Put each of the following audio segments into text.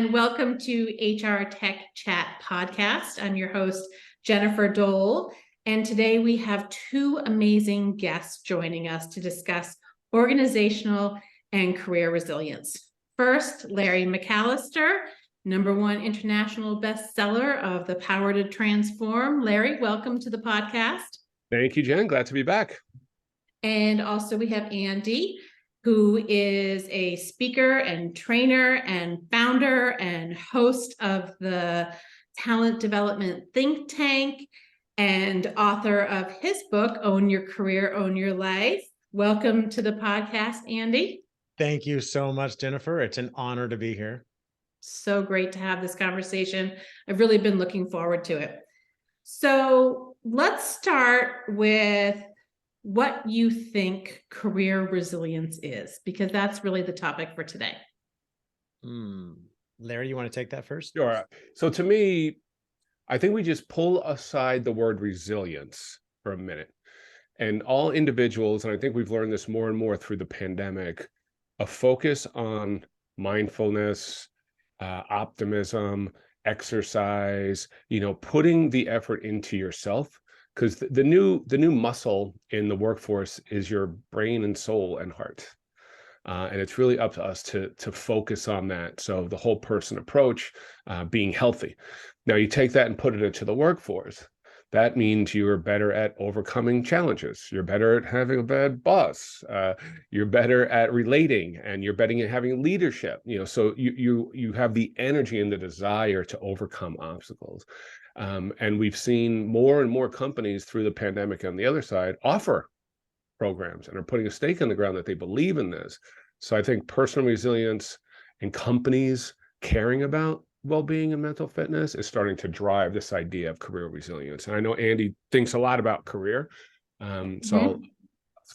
and welcome to HR Tech Chat Podcast. I'm your host, Jennifer Dole, and today we have two amazing guests joining us to discuss organizational and career resilience. First, Larry McAlister, #1 international bestseller of The Power to Transform. Larry, welcome to the podcast. Thank you, Jen. Glad to be back. And also we have Andy, who is a speaker and trainer and founder and host of the Talent Development Think Tank and author of his book, Own Your Career, Own Your Life. Welcome to the podcast, Andy. Thank you so much, Jennifer. It's an honor to be here. So great to have this conversation. I've really been looking forward to it. So let's start with what you think career resilience is, because that's really the topic for today. Larry, you want to take that first? Sure. So to me, I think we just pull aside the word resilience for a minute. And all individuals, and I think we've learned this more and more through the pandemic, a focus on mindfulness, optimism, exercise, putting the effort into yourself. Because the new muscle in the workforce is your brain and soul and heart. And it's really up to us to focus on that. So the whole person approach, being healthy. Now you take that and put it into the workforce. That means you are better at overcoming challenges. You're better at having a bad boss. You're better at relating, and you're better at having leadership. So you have the energy and the desire to overcome obstacles. And we've seen more and more companies through the pandemic on the other side offer programs and are putting a stake in the ground that they believe in this. So I think personal resilience and companies caring about well-being and mental fitness is starting to drive this idea of career resilience. And I know Andy thinks a lot about career. So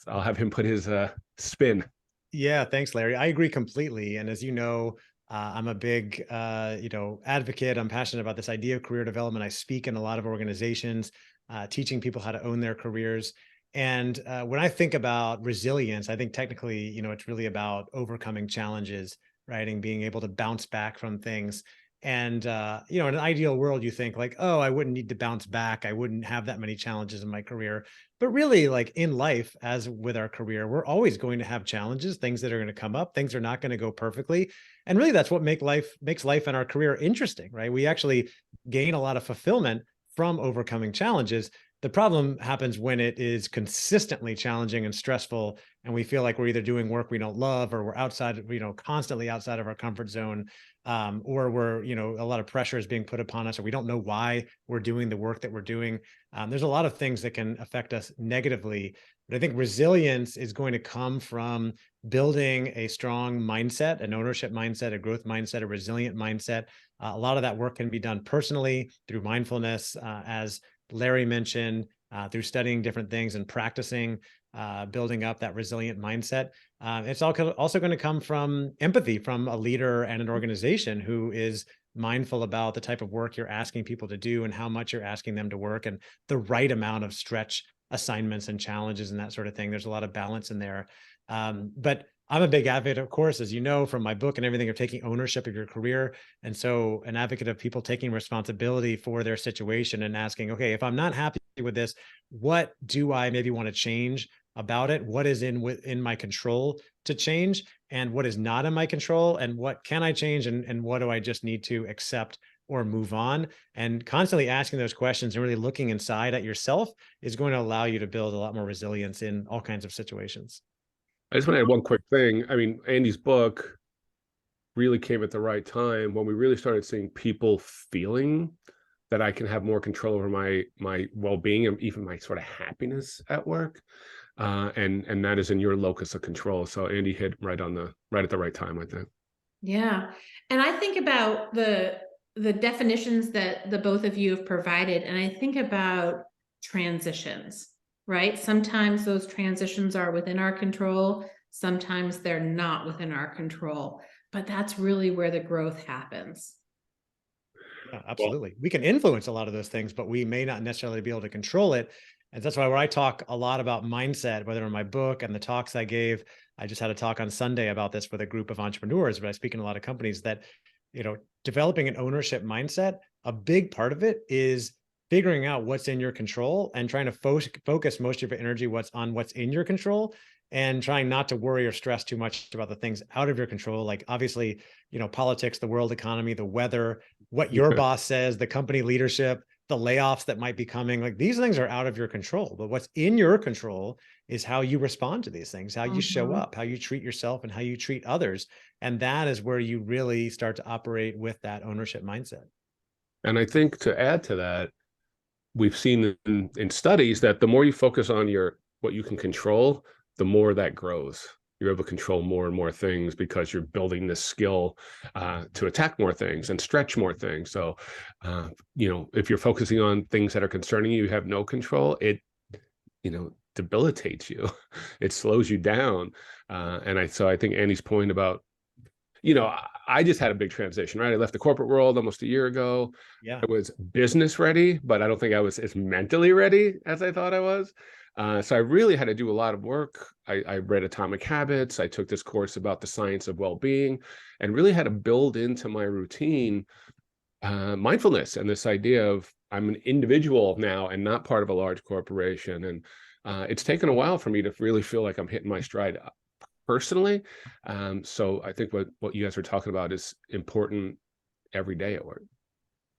I'll have him put his spin. Yeah, thanks, Larry. I agree completely. And as you know, I'm a big, advocate. I'm passionate about this idea of career development. I speak in a lot of organizations, teaching people how to own their careers. And when I think about resilience, I think technically, it's really about overcoming challenges, right? And being able to bounce back from things. And, in an ideal world, you think like, oh, I wouldn't need to bounce back. I wouldn't have that many challenges in my career. But really, like in life, as with our career, we're always going to have challenges, things that are going to come up. Things are not going to go perfectly. And really, that's what makes life and our career interesting, right? We actually gain a lot of fulfillment from overcoming challenges. The problem happens when it is consistently challenging and stressful, and we feel like we're either doing work we don't love, or we're outside, constantly outside of our comfort zone, or we're, a lot of pressure is being put upon us, or we don't know why we're doing the work that we're doing. There's a lot of things that can affect us negatively. But I think resilience is going to come from building a strong mindset, an ownership mindset, a growth mindset, a resilient mindset. A lot of that work can be done personally through mindfulness, as Larry mentioned, through studying different things and practicing, building up that resilient mindset. It's also going to come from empathy from a leader and an organization who is mindful about the type of work you're asking people to do and how much you're asking them to work, and the right amount of stretch assignments and challenges and that sort of thing. There's a lot of balance in there. But I'm a big advocate, of course, as you know, from my book and everything, of taking ownership of your career. And so an advocate of people taking responsibility for their situation and asking, okay, if I'm not happy with this, what do I maybe want to change about it? What is in my control to change, and what is not in my control, and what can I change, and what do I just need to accept or move on? And constantly asking those questions and really looking inside at yourself is going to allow you to build a lot more resilience in all kinds of situations. I just want to add one quick thing. I mean, Andy's book really came at the right time when we really started seeing people feeling that I can have more control over my well-being and even my sort of happiness at work. And that is in your locus of control. So Andy hit right at the right time, I think. Yeah. And I think about the definitions that the both of you have provided, and I think about transitions, right? Sometimes those transitions are within our control. Sometimes they're not within our control, but that's really where the growth happens. Yeah, absolutely. We can influence a lot of those things, but we may not necessarily be able to control it. And that's why where I talk a lot about mindset, whether in my book and the talks I gave, I just had a talk on Sunday about this with a group of entrepreneurs, but I speak in a lot of companies, that developing an ownership mindset, a big part of it is figuring out what's in your control and trying to focus most of your energy what's in your control, and trying not to worry or stress too much about the things out of your control. Like obviously, politics, the world economy, the weather, what your boss says, the company leadership, the layoffs that might be coming. Like these things are out of your control, but what's in your control is how you respond to these things, how you show up, how you treat yourself, and how you treat others. And that is where you really start to operate with that ownership mindset. And I think to add to that, we've seen in studies that the more you focus on what you can control, the more that grows. You're able to control more and more things because you're building this skill to attack more things and stretch more things. So, if you're focusing on things that are concerning you, you have no control, it, debilitates you. It slows you down. So I think Andy's point about, I just had a big transition, right? I left the corporate world almost a year ago. Yeah. I was business ready, but I don't think I was as mentally ready as I thought I was. So I really had to do a lot of work. I read Atomic Habits. I took this course about the science of well-being, and really had to build into my routine mindfulness and this idea of I'm an individual now and not part of a large corporation. And it's taken a while for me to really feel like I'm hitting my stride personally. So I think what you guys are talking about is important every day at work.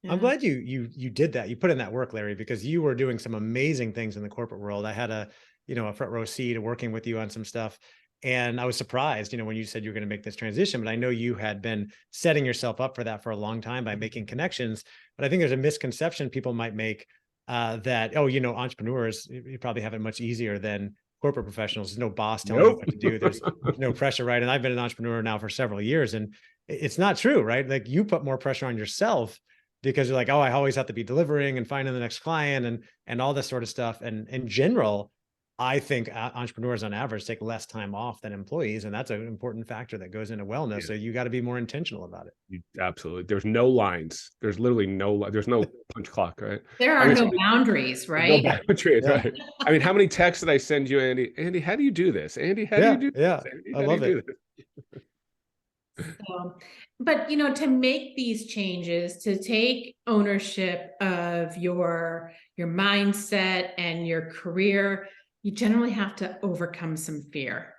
I'm glad you did that. You put in that work, Larry, because you were doing some amazing things in the corporate world. I had a front row seat working with you on some stuff. And I was surprised, when you said you were going to make this transition, but I know you had been setting yourself up for that for a long time by making connections. But I think there's a misconception people might make that, entrepreneurs, you probably have it much easier than corporate professionals. There's no boss telling you what to do. There's no pressure, right? And I've been an entrepreneur now for several years, and it's not true, right? Like you put more pressure on yourself because you're like, oh, I always have to be delivering and finding the next client and all this sort of stuff. And in general, I think entrepreneurs on average take less time off than employees. And that's an important factor that goes into wellness. Yeah. So you got to be more intentional about it. Absolutely. There's no lines. There's literally there's no punch clock, right? There are no boundaries, right? No boundaries, yeah. Right. I mean, how many texts did I send you, Andy? Andy, how do you do this? Andy, how do you do this? Andy, I love it. So, but to make these changes, to take ownership of your mindset and your career, you generally have to overcome some fear.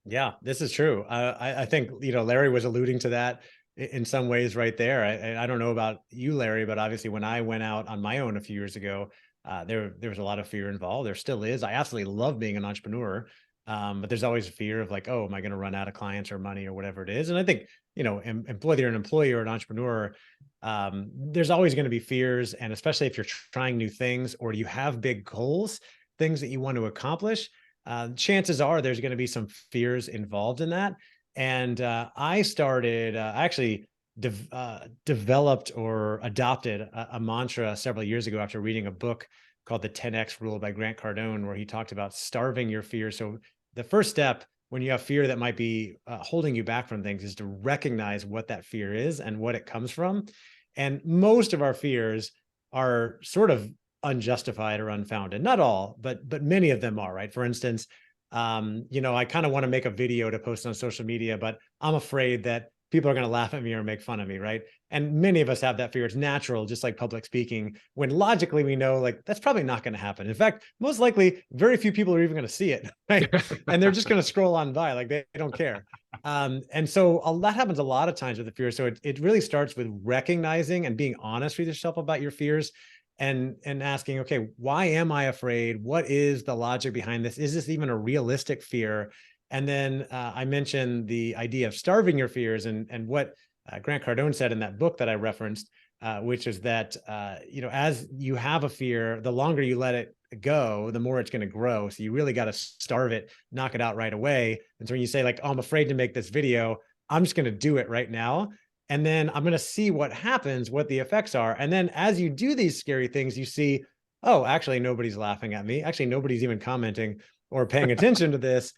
Yeah, this is true. I think, Larry was alluding to that in some ways right there. I don't know about you, Larry, but obviously when I went out on my own a few years ago, there was a lot of fear involved. There still is. I absolutely love being an entrepreneur. But there's always a fear of like, oh, am I going to run out of clients or money or whatever it is? And I think, whether you're an employee or an entrepreneur, there's always going to be fears. And especially if you're trying new things or you have big goals, things that you want to accomplish, chances are there's going to be some fears involved in that. And I actually developed or adopted a mantra several years ago after reading a book called the 10X Rule by Grant Cardone, where he talked about starving your fear. So the first step when you have fear that might be holding you back from things is to recognize what that fear is and what it comes from. And most of our fears are sort of unjustified or unfounded. Not all, but many of them are, right? For instance, I kind of want to make a video to post on social media, but I'm afraid that people are going to laugh at me or make fun of me, right? And many of us have that fear. It's natural, just like public speaking, when logically we know like that's probably not going to happen. In fact, most likely very few people are even going to see it, right? And they're just going to scroll on by, like they don't care. And so that happens a lot of times with the fear. So it really starts with recognizing and being honest with yourself about your fears and asking, okay, why am I afraid? What is the logic behind this? Is this even a realistic fear? And then I mentioned the idea of starving your fears and what Grant Cardone said in that book that I referenced, which is that, as you have a fear, the longer you let it go, the more it's going to grow. So you really got to starve it, knock it out right away. And so when you say like, oh, I'm afraid to make this video, I'm just going to do it right now. And then I'm going to see what happens, what the effects are. And then as you do these scary things, you see, oh, actually, nobody's laughing at me. Actually, nobody's even commenting or paying attention to this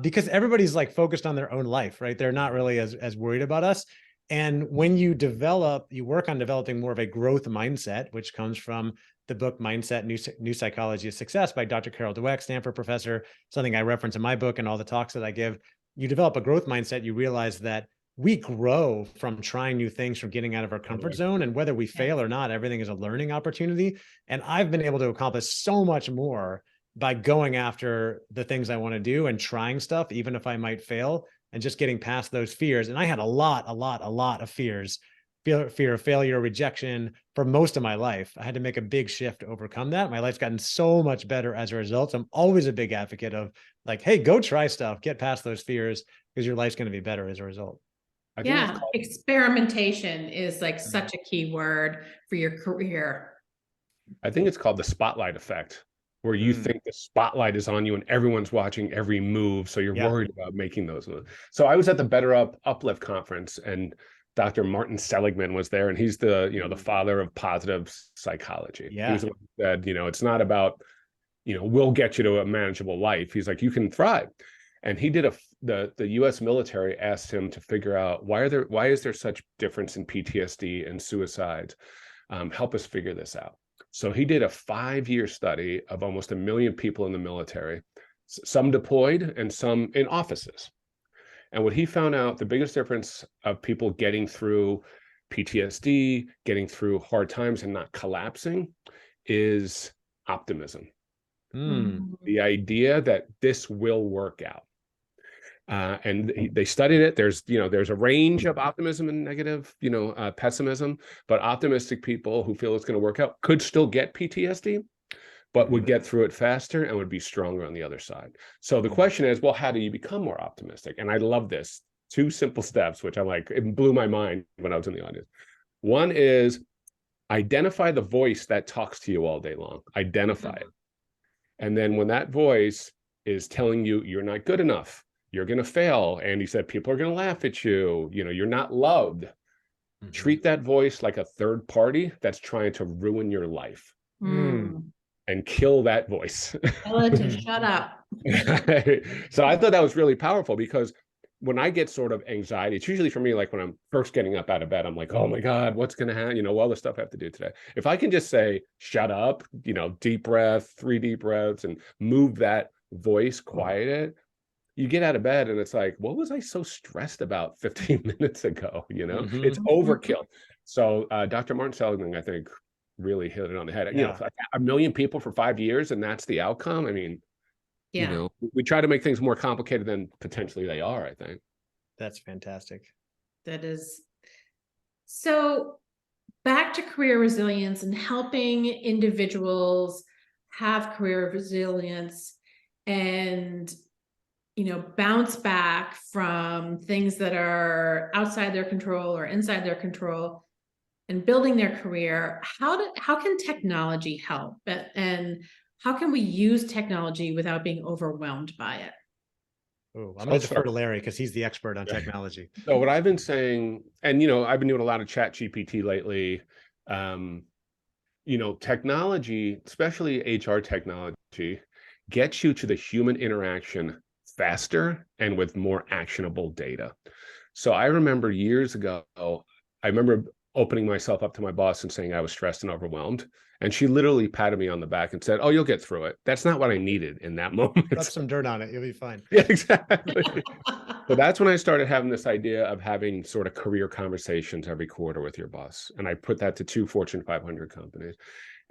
because everybody's like focused on their own life, right? They're not really as worried about us. And when you work on developing more of a growth mindset, which comes from the book Mindset, New Psychology of Success by Dr. Carol Dweck, Stanford professor, something I reference in my book and all the talks that I give. You develop a growth mindset, you realize that we grow from trying new things, from getting out of our comfort zone. And whether we fail or not, everything is a learning opportunity. And I've been able to accomplish so much more by going after the things I want to do and trying stuff, even if I might fail, and just getting past those fears. And I had a lot of fears, fear of failure, rejection for most of my life. I had to make a big shift to overcome that. My life's gotten so much better as a result. So I'm always a big advocate of like, hey, go try stuff, get past those fears, because your life's going to be better as a result. I think it's Yeah, called, experimentation is like such a key word for your career. I think it's called the spotlight effect, where you think the spotlight is on you and everyone's watching every move. So you're worried about making those moves. So I was at the Better Up Uplift conference, and Dr. Martin Seligman was there, and he's the, the father of positive psychology. Yeah. He was the one who said, it's not about, we'll get you to a manageable life. He's like, you can thrive. And he did the US military asked him to figure out why is there such difference in PTSD and suicides? Help us figure this out. So he did a 5-year study of almost 1 million people in the military, some deployed and some in offices. And what he found out, the biggest difference of people getting through PTSD, getting through hard times and not collapsing, is optimism. The idea that this will work out. And they studied it. There's a range of optimism and negative, pessimism, but optimistic people who feel it's going to work out could still get PTSD, but would get through it faster and would be stronger on the other side. So the question is, well, how do you become more optimistic? And I love this 2 simple steps, which I'm like, it blew my mind when I was in the audience. One is identify the voice that talks to you all day long. Identify it. And then when that voice is telling you you're not good enough, you're going to fail, and he said people are going to laugh at you, you're not loved, treat that voice like a third party that's trying to ruin your life, and kill that voice. Tell it to shut up. So I thought that was really powerful, because when I get sort of anxiety, it's usually for me, like when I'm first getting up out of bed, I'm like, oh my God, what's going to happen? All the stuff I have to do today. If I can just say, shut up, deep breath, 3 deep breaths, and move that voice, quiet it, you get out of bed and it's like, what was I so stressed about 15 minutes ago? It's overkill. So Dr. Martin Seligman, I think, really hit it on the head. Like 1 million people for 5 years, and that's the outcome. I mean, we try to make things more complicated than potentially they are, I think. That's fantastic. That is. So back to career resilience and helping individuals have career resilience and bounce back from things that are outside their control or inside their control, and building their career. How can technology help? And how can we use technology without being overwhelmed by it? Oh, I'm going to defer to Larry, because he's the expert on technology. So what I've been saying, and I've been doing a lot of Chat GPT lately. Technology, especially HR technology, gets you to the human interaction faster and with more actionable data. So I remember years ago, I remember opening myself up to my boss and saying I was stressed and overwhelmed. And she literally patted me on the back and said, oh, you'll get through it. That's not what I needed in that moment. Rub some dirt on it. You'll be fine. Yeah, exactly. So that's when I started having this idea of having sort of career conversations every quarter with your boss. And I put that to 2 Fortune 500 companies.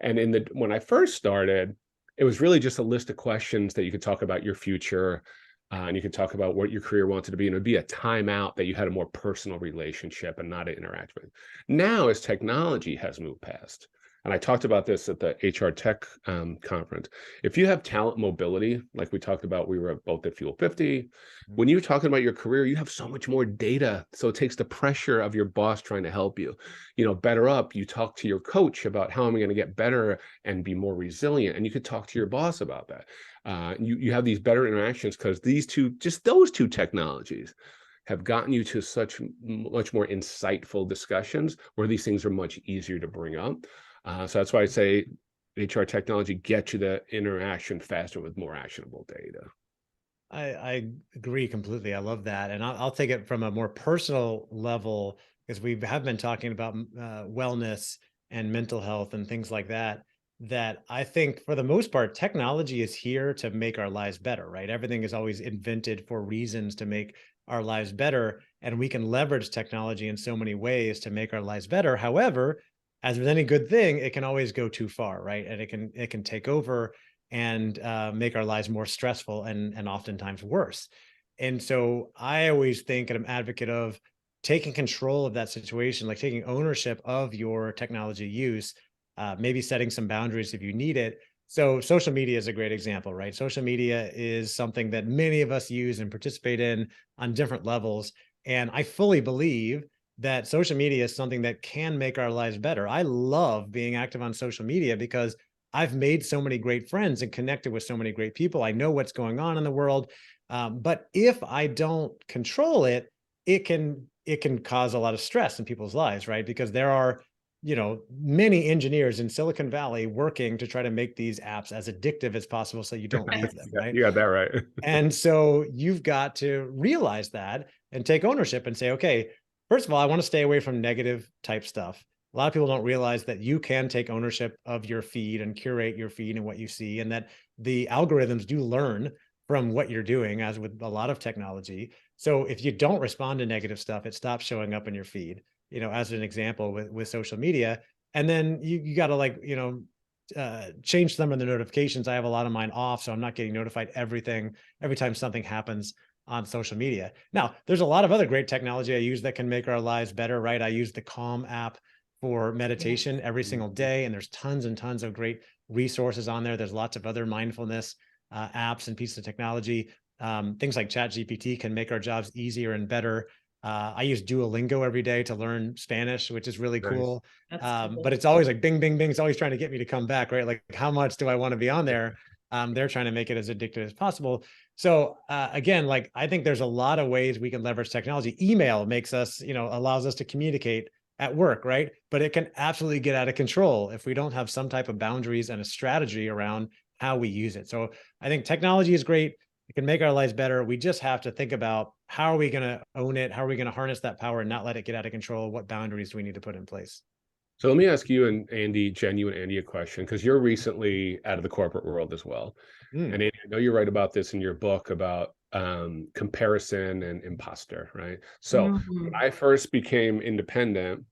And when I first started, it was really just a list of questions that you could talk about your future, and you could talk about what your career wanted to be, and it'd be a timeout that you had a more personal relationship and not an interaction with. Now, as technology has moved past, and I talked about this at the HR Tech conference, if you have talent mobility, like we talked about, we were both at Fuel 50, when you're talking about your career, you have so much more data. So it takes the pressure of your boss trying to help you. Better Up, you talk to your coach about how am I going to get better and be more resilient. And you could talk to your boss about that. You have these better interactions because those two technologies have gotten you to such much more insightful discussions where these things are much easier to bring up. So that's why I say HR technology gets you the interaction faster with more actionable data. I agree completely. I love that. And I'll take it from a more personal level, because we have been talking about wellness and mental health and things like that, that I think for the most part, technology is here to make our lives better, right? Everything is always invented for reasons to make our lives better. and we can leverage technology in so many ways to make our lives better. However, as with any good thing, it can always go too far, right? And it can take over and make our lives more stressful and oftentimes worse. And so I always think, and I'm an advocate of taking control of that situation, like taking ownership of your technology use, maybe setting some boundaries if you need it. So social media is a great example, right? Social media is something that many of us use and participate in on different levels. And I fully believe that social media is something that can make our lives better. I love being active on social media because I've made so many great friends and connected with so many great people. I know what's going on in the world. But if I don't control it, it can cause a lot of stress in people's lives, right? Because there are, many engineers in Silicon Valley working to try to make these apps as addictive as possible so you don't leave them, right? You got that right. And so you've got to realize that and take ownership and say, okay, first of all, I want to stay away from negative type stuff. A lot of people don't realize that you can take ownership of your feed and curate your feed and what you see, and that the algorithms do learn from what you're doing, as with a lot of technology. So if you don't respond to negative stuff, it stops showing up in your feed, as an example with social media. And then you got to change some of the notifications. I have a lot of mine off, so I'm not getting notified every time something happens on social media. Now, there's a lot of other great technology I use that can make our lives better, right? I use the Calm app for meditation every single day, and there's tons and tons of great resources on there. There's lots of other mindfulness apps and pieces of technology. Things like ChatGPT can make our jobs easier and better. I use Duolingo every day to learn Spanish, which is really cool. Cool. But it's always like bing, bing, bing. It's always trying to get me to come back, right? Like, how much do I want to be on there? They're trying to make it as addictive as possible. So again, like, I think there's a lot of ways we can leverage technology. Email makes us, allows us to communicate at work, right? But it can absolutely get out of control if we don't have some type of boundaries and a strategy around how we use it. So I think technology is great. It can make our lives better. We just have to think about, how are we going to own it? How are we going to harness that power and not let it get out of control? What boundaries do we need to put in place? So let me ask you and Andy, a question, because you're recently out of the corporate world as well. And Andy, I know you write about this in your book about comparison and imposter, right? So when I first became independent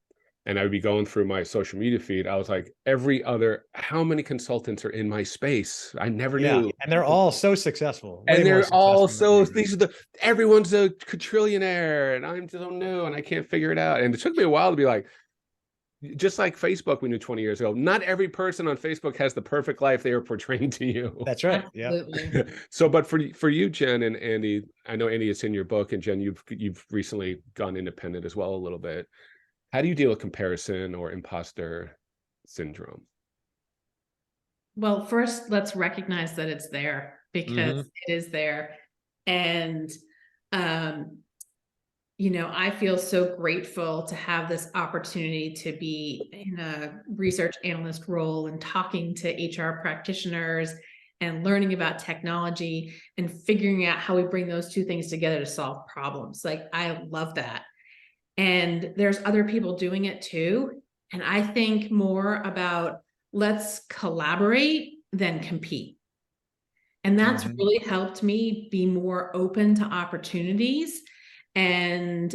and I would be going through my social media feed, I was like, how many consultants are in my space? I never knew. And they're all so successful. And they're all so, everyone's a quadrillionaire and I'm so new and I can't figure it out. And it took me a while to be like, just like Facebook, we knew 20 years ago, not every person on Facebook has the perfect life they are portraying to you. That's right. Absolutely. Yeah. So, but for you, Jen and Andy, I know Andy, it's in your book, and Jen, you've recently gone independent as well a little bit. How do you deal with comparison or imposter syndrome? Well, first, let's recognize that it's there, because it is there. And, I feel so grateful to have this opportunity to be in a research analyst role and talking to HR practitioners and learning about technology and figuring out how we bring those two things together to solve problems. Like, I love that. And there's other people doing it too. And I think more about, let's collaborate than compete. And that's really helped me be more open to opportunities and,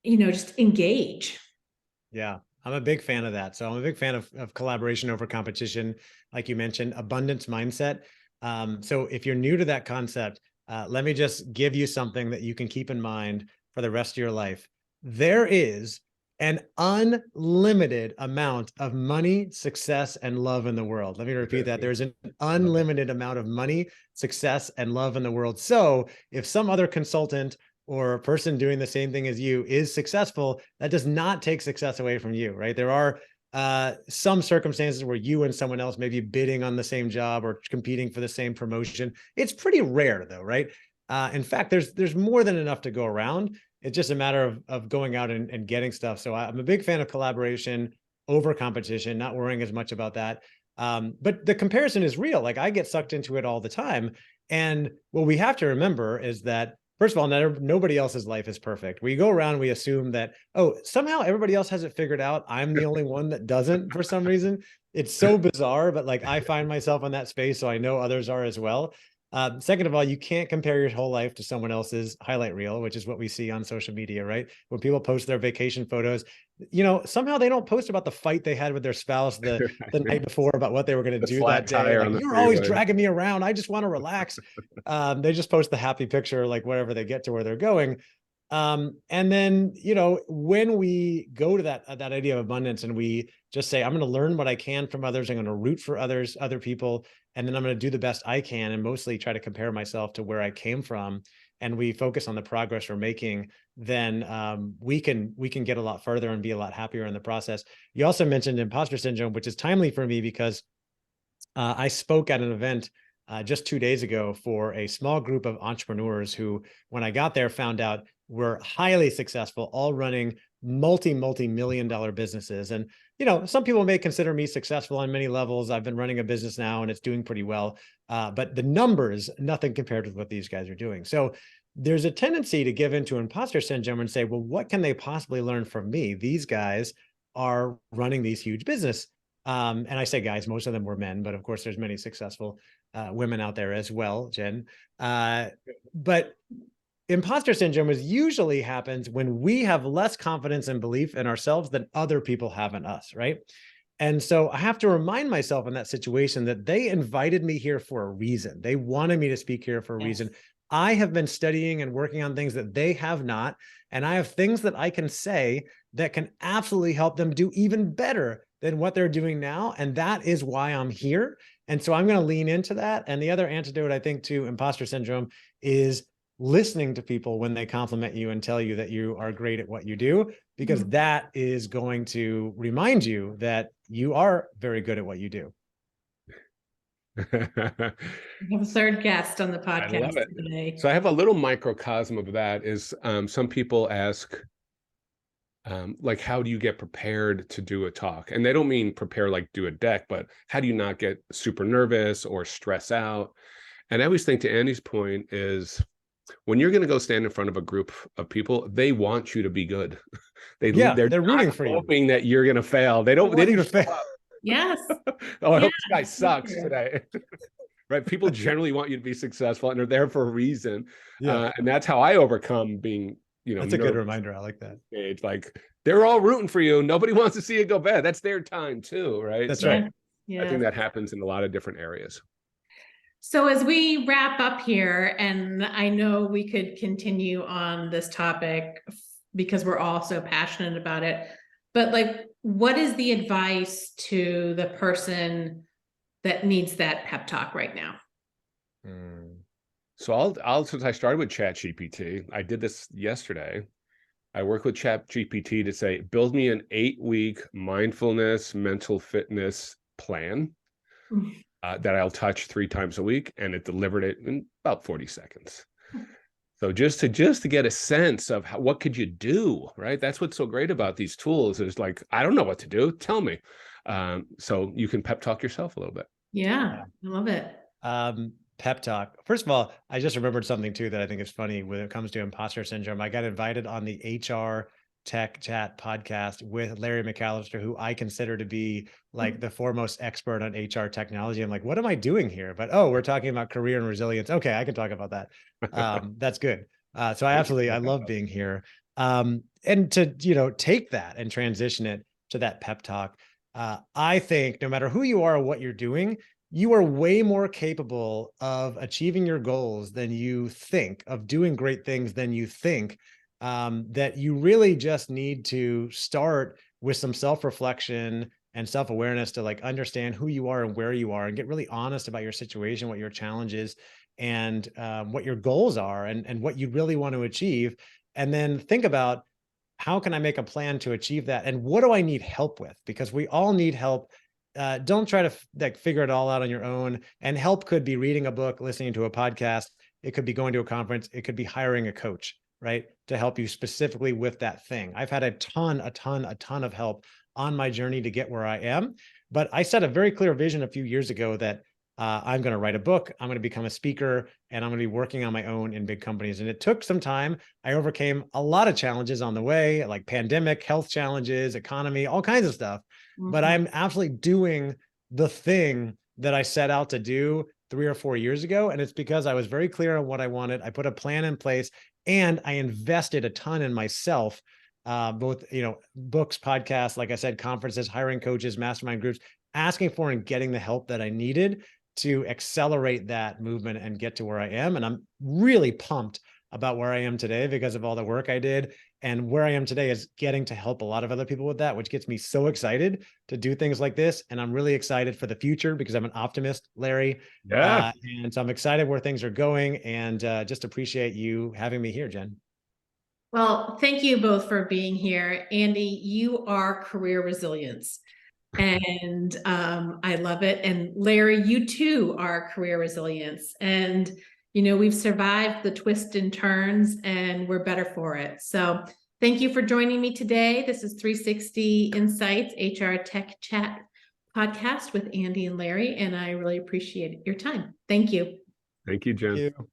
just engage. Yeah, I'm a big fan of that. So I'm a big fan of collaboration over competition. Like you mentioned, abundance mindset. So if you're new to that concept, let me just give you something that you can keep in mind for the rest of your life. There is an unlimited amount of money, success, and love in the world. Let me repeat that. There's an unlimited amount of money, success, and love in the world. So if some other consultant or a person doing the same thing as you is successful, that does not take success away from you, right? There are some circumstances where you and someone else may be bidding on the same job or competing for the same promotion. It's pretty rare though, right? In fact, there's more than enough to go around. It's just a matter of going out and getting stuff. So I'm a big fan of collaboration over competition, not worrying as much about that. But the comparison is real. Like, I get sucked into it all the time. And what we have to remember is that, first of all, nobody else's life is perfect. We go around, we assume that, somehow everybody else has it figured out. I'm the only one that doesn't for some reason. It's so bizarre, but like, I find myself in that space, so I know others are as well. Second of all, you can't compare your whole life to someone else's highlight reel, which is what we see on social media, right? When people post their vacation photos, somehow they don't post about the fight they had with their spouse the night before about what they were going to do flat that day. tire Like, on the you're always freeway. dragging me around. I just want to relax. They just post the happy picture, like wherever they get to where they're going. And then, when we go to that idea of abundance and we just say, I'm going to learn what I can from others, I'm going to root for other people, and then I'm going to do the best I can and mostly try to compare myself to where I came from, and we focus on the progress we're making, then we can get a lot further and be a lot happier in the process. You also mentioned imposter syndrome, which is timely for me because I spoke at an event just 2 days ago for a small group of entrepreneurs who, when I got there, found out were highly successful, all running multi-million dollar businesses. And, some people may consider me successful on many levels. I've been running a business now and it's doing pretty well. But the numbers, nothing compared with what these guys are doing. So there's a tendency to give into imposter syndrome and say, well, what can they possibly learn from me? These guys are running these huge business. And I say guys, most of them were men, but of course there's many successful women out there as well, Jen. But imposter syndrome usually happens when we have less confidence and belief in ourselves than other people have in us, right? And so I have to remind myself in that situation that they invited me here for a reason. They wanted me to speak here for a reason. I have been studying and working on things that they have not, and I have things that I can say that can absolutely help them do even better than what they're doing now. And that is why I'm here. And so I'm going to lean into that. And the other antidote, I think, to imposter syndrome is listening to people when they compliment you and tell you that you are great at what you do, because that is going to remind you that you are very good at what you do. We have a third guest on the I love podcast it. today. So I have a little microcosm of that is some people ask, like, how do you get prepared to do a talk? And they don't mean prepare like do a deck, but how do you not get super nervous or stress out? And I always think, to Andy's point, is when you're going to go stand in front of a group of people, they want you to be good. They're rooting for you, hoping that you're going to fail. They don't fail. Yes. Oh, I hope this guy sucks today. Right? People generally want you to be successful, and they're there for a reason. And that's how I overcome being, that's a good reminder. I like that. It's like, they're all rooting for you. Nobody wants to see you go bad. That's their time too, right? That's right. Yeah. I think that happens in a lot of different areas. So as we wrap up here, and I know we could continue on this topic because we're all so passionate about it, but what is the advice to the person that needs that pep talk right now? So I'll since I started with ChatGPT, I did this yesterday. I work with ChatGPT to say, build me an 8-week mindfulness, mental fitness plan that I'll touch 3 times a week, and it delivered it in about 40 seconds. So just to get a sense of what could you do, right? That's what's so great about these tools is like, I don't know what to do. Tell me. So you can pep talk yourself a little bit. Yeah, I love it. Pep talk. First of all, I just remembered something too that I think is funny when it comes to imposter syndrome. I got invited on the HR Tech Chat podcast with Larry McAlister, who I consider to be like the foremost expert on HR technology. I'm like, what am I doing here? But we're talking about career and resilience. Okay, I can talk about that. That's good. So I love being here. And to take that and transition it to that pep talk. I think no matter who you are or what you're doing, you are way more capable of achieving your goals than you think, of doing great things than you think, that you really just need to start with some self-reflection and self-awareness to understand who you are and where you are, and get really honest about your situation, what your challenge is, and what your goals are, and what you really want to achieve. And then think about, how can I make a plan to achieve that? And what do I need help with? Because we all need help. Don't try to figure it all out on your own. And help could be reading a book, listening to a podcast. It could be going to a conference. It could be hiring a coach, right, to help you specifically with that thing. I've had a ton of help on my journey to get where I am. But I set a very clear vision a few years ago that I'm going to write a book, I'm going to become a speaker, and I'm going to be working on my own in big companies. And it took some time. I overcame a lot of challenges on the way, like pandemic, health challenges, economy, all kinds of stuff. But I'm absolutely doing the thing that I set out to do 3 or 4 years ago. And it's because I was very clear on what I wanted. I put a plan in place and I invested a ton in myself, both, books, podcasts, like I said, conferences, hiring coaches, mastermind groups, asking for and getting the help that I needed to accelerate that movement and get to where I am. And I'm really pumped about where I am today because of all the work I did. And where I am today is getting to help a lot of other people with that, which gets me so excited to do things like this. And I'm really excited for the future because I'm an optimist, Larry. Yeah. And so I'm excited where things are going, and just appreciate you having me here, Jen. Well, thank you both for being here. Andy, you are career resilience. And I love it. And Larry, you too are career resilience. And, we've survived the twists and turns and we're better for it. So thank you for joining me today. This is 360 Insights HR Tech Chat podcast with Andy and Larry. And I really appreciate your time. Thank you. Thank you, Jen. Thank you.